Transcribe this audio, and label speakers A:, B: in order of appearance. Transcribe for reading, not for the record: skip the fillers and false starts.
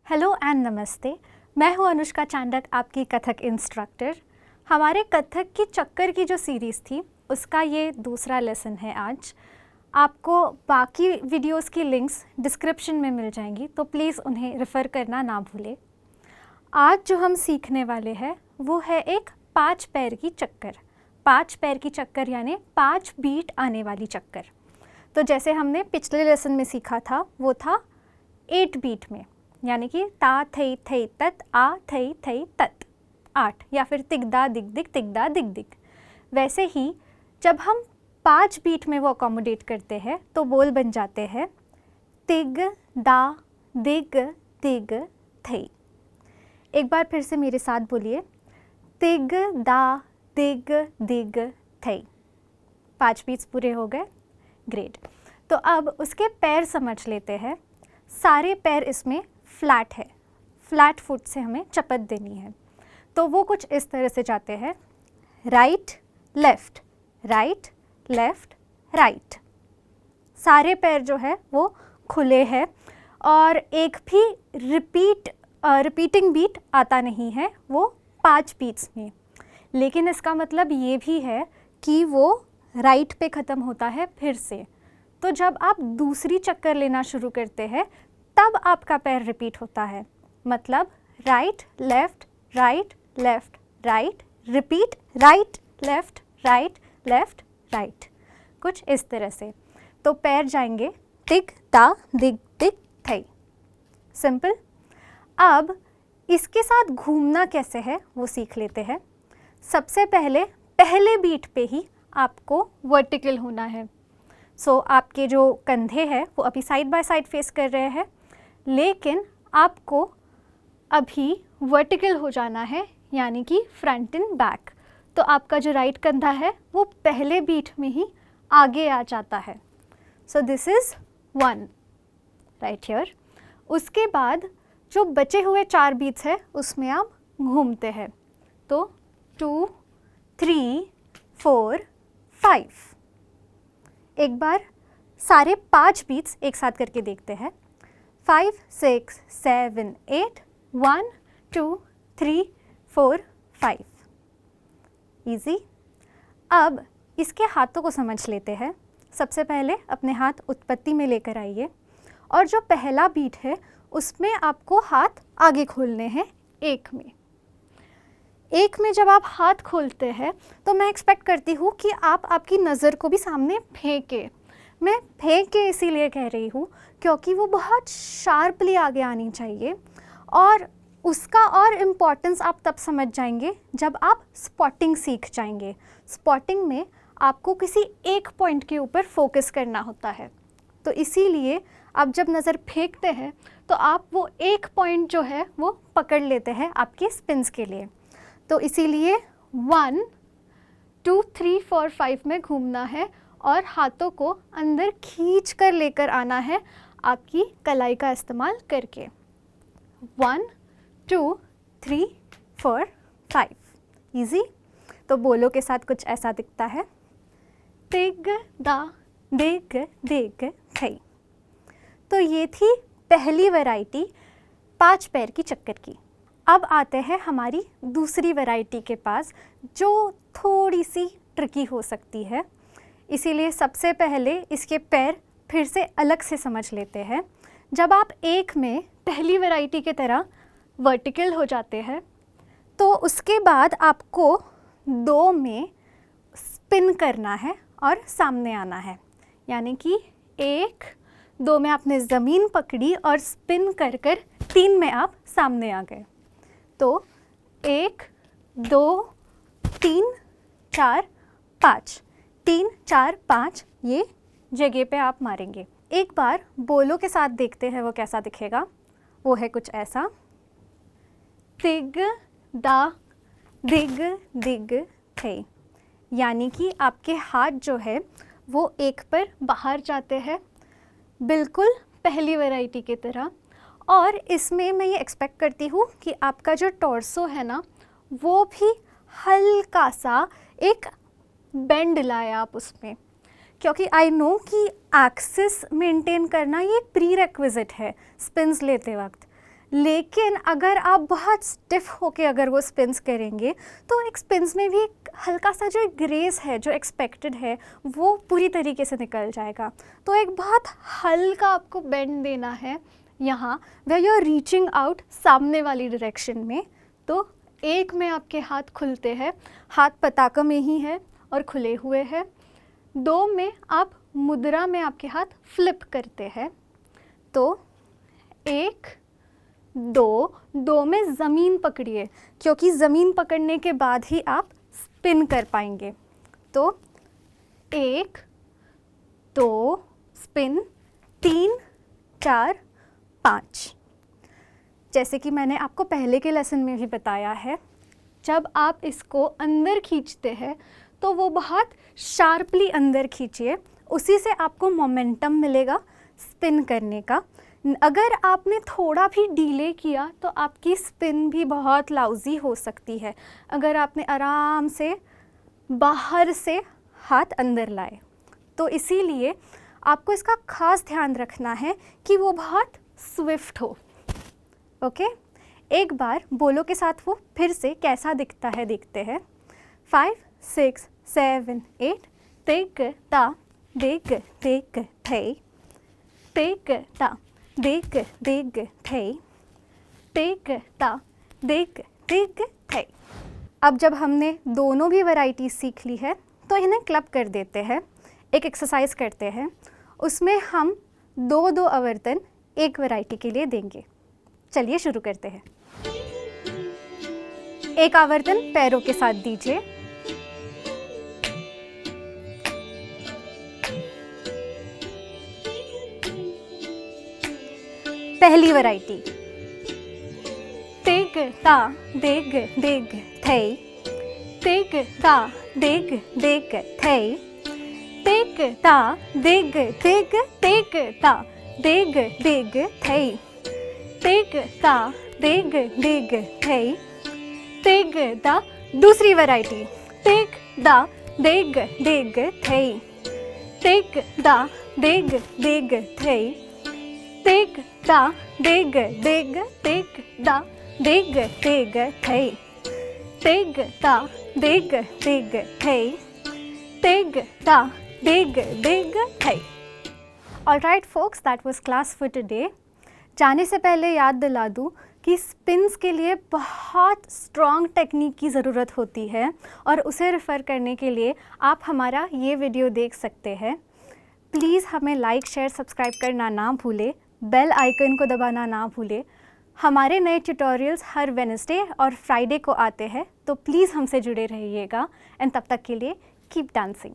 A: Hello and नमस्ते। मैं हूं अनुष्का चांडक, आपकी कथक इंस्ट्रक्टर। हमारे कथक की चक्कर की जो सीरीज़ थी उसका ये दूसरा लेसन है आज। आपको बाकी वीडियोस की लिंक्स डिस्क्रिप्शन में मिल जाएंगी, तो प्लीज़ उन्हें रेफ़र करना ना भूलें। आज जो हम सीखने वाले हैं वो है एक 5 पैर की चक्कर। 5 पैर की चक्कर यानी 5 बीट आने वाली चक्कर। तो जैसे हमने पिछले लेसन में सीखा था वो था 8 बीट में, यानी कि ता थई थई तत आ थई थई तत 8, या फिर तिगदा दिग दिग तिगदा दिग दिग। वैसे ही जब हम 5 बीट में वो अकोमोडेट करते हैं तो बोल बन जाते हैं तिग दा दिग दिग थई। एक बार फिर से मेरे साथ बोलिए, तिग दा दिग दिग थई। 5 बीट्स पूरे हो गए, ग्रेट। तो अब उसके पैर समझ लेते हैं। सारे पैर इसमें फ्लैट है, फ्लैट फुट से हमें चपत देनी है। तो वो कुछ इस तरह से जाते हैं, right left right left right. सारे पैर जो है वो खुले हैं और एक भी रिपीटिंग बीट आता नहीं है वो 5 बीट्स में। लेकिन इसका मतलब ये भी है कि वो राइट पे ख़त्म होता है फिर से। तो जब आप दूसरी चक्कर लेना शुरू करते हैं तब आपका पैर रिपीट होता है। मतलब right left right left right, repeat right left right left right, कुछ इस तरह से। तो पैर जाएंगे तिग ता दिग दिग थई। सिंपल। अब इसके साथ घूमना कैसे है वो सीख लेते हैं। सबसे पहले बीट पे ही आपको वर्टिकल होना है। सो आपके जो कंधे हैं वो अभी साइड बाय साइड फेस कर रहे हैं, लेकिन आपको अभी वर्टिकल हो जाना है, यानी कि फ्रंट एंड बैक। तो आपका जो राइट कंधा है वो पहले बीट में ही आगे आ जाता है। So this is 1 right here. उसके बाद जो बचे हुए 4 बीट्स हैं उसमें आप घूमते हैं। तो 2 3 4 5। एक बार सारे 5 बीट्स एक साथ करके देखते हैं। 5 6 7 8 1 2 3 4 5। ईजी। अब इसके हाथों को समझ लेते हैं। सबसे पहले अपने हाथ उत्पत्ति में लेकर आइए और जो पहला बीट है उसमें आपको हाथ आगे खोलने हैं। एक में जब आप हाथ खोलते हैं तो मैं एक्सपेक्ट करती हूँ कि आप आपकी नज़र को भी सामने फेंके। मैं फेंक के इसीलिए कह रही हूँ क्योंकि वो बहुत शार्पली आगे आनी चाहिए, और उसका और इम्पोर्टेंस आप तब समझ जाएंगे जब आप स्पॉटिंग सीख जाएंगे। स्पॉटिंग में आपको किसी एक पॉइंट के ऊपर फोकस करना होता है। तो इसीलिए आप जब नज़र फेंकते हैं तो आप वो एक पॉइंट जो है वो पकड़ लेते हैं आपके स्पिन्स के लिए। तो इसीलिए 1 2 3 4 5 में घूमना है और हाथों को अंदर खींच कर लेकर आना है आपकी कलाई का इस्तेमाल करके। 1 2 3 4 5। इजी। तो बोलो के साथ कुछ ऐसा दिखता है, तिग दा दिग दिग थई। तो ये थी पहली वैरायटी 5 पैर की चक्कर की। अब आते हैं हमारी दूसरी वैरायटी के पास, जो थोड़ी सी ट्रिकी हो सकती है। इसीलिए सबसे पहले इसके पैर फिर से अलग से समझ लेते हैं। जब आप एक में पहली वैरायटी की तरह वर्टिकल हो जाते हैं तो उसके बाद आपको 2 में स्पिन करना है और सामने आना है। यानी कि 1 2 में आपने ज़मीन पकड़ी और स्पिन कर 3 में आप सामने आ गए। तो 1 2 3 4 5, 3 4 5 ये जगह पे आप मारेंगे। एक बार बोलो के साथ देखते हैं वो कैसा दिखेगा। वो है कुछ ऐसा, तिग दा दिग दिग थई। यानी कि आपके हाथ जो है वो एक पर बाहर जाते हैं, बिल्कुल पहली वैरायटी की तरह। और इसमें मैं ये एक्सपेक्ट करती हूँ कि आपका जो टॉर्सो है ना वो भी हल्का सा एक बेंड लाए आप उसमें, क्योंकि आई नो कि एक्सिस मेंटेन करना ये प्री रिक्विजिट है स्पिन्स लेते वक्त। लेकिन अगर आप बहुत स्टिफ होके अगर वो स्पिन्स करेंगे तो एक स्पिन्स में भी एक हल्का सा जो एक ग्रेस है जो एक्सपेक्टेड है वो पूरी तरीके से निकल जाएगा। तो एक बहुत हल्का आपको बेंड देना है यहाँ way you are reaching out सामने वाली डायरेक्शन में। तो एक में आपके हाथ खुलते हैं, हाथ पताका में ही है और खुले हुए हैं। 2 में आप मुद्रा में आपके हाथ फ्लिप करते हैं। तो 1 2 में ज़मीन पकड़िए क्योंकि ज़मीन पकड़ने के बाद ही आप स्पिन कर पाएंगे। तो 1 2 स्पिन, 3 4 5। जैसे कि मैंने आपको पहले के लेसन में भी बताया है, जब आप इसको अंदर खींचते हैं तो वो बहुत शार्पली अंदर खींचिए, उसी से आपको मोमेंटम मिलेगा स्पिन करने का। अगर आपने थोड़ा भी डिले किया तो आपकी स्पिन भी बहुत लाउजी हो सकती है अगर आपने आराम से बाहर से हाथ अंदर लाए। तो इसीलिए आपको इसका खास ध्यान रखना है कि वो बहुत स्विफ्ट हो। ओके, एक बार बोलो के साथ वो फिर से कैसा दिखता है देखते हैं। 5 6 7 8 देग ता देग देग थे, देग ता देग देग थे, देग ता देग देग थे। अब जब हमने दोनों भी वैरायटी सीख ली है तो इन्हें क्लब कर देते हैं। एक एक्सरसाइज करते हैं, उसमें हम 2 आवर्तन एक वैरायटी के लिए देंगे। चलिए शुरू करते हैं। एक आवर्तन पैरों के साथ दीजिए। पहली वैरायटी तेग ता देग देग थे, तेग ता देग देग थे, तेग ता देग देग तेग ता देग देग थे, तेग ता देग देग थे, तेग दा। दूसरी वैरायटी तेग दा देग देग थे, तेग दा देग देग थे, तेग दा देग देग तेग दा देग देग थे, तेग दा देग देग थे, तेग दा देग देग थे। Alright folks, that was class for today. जाने से पहले याद दिला दूँ कि स्पिन्स के लिए बहुत स्ट्रॉन्ग टेक्निक की ज़रूरत होती है और उसे रेफ़र करने के लिए आप हमारा ये वीडियो देख सकते हैं। प्लीज़ हमें लाइक शेयर सब्सक्राइब करना ना भूलें, बेल आइकन को दबाना ना भूलें। हमारे नए ट्यूटोरियल्स हर वेडनेसडे और फ्राइडे को आते हैं, तो प्लीज़ हमसे जुड़े रहिएगा। एंड तब तक के लिए कीप डांसिंग।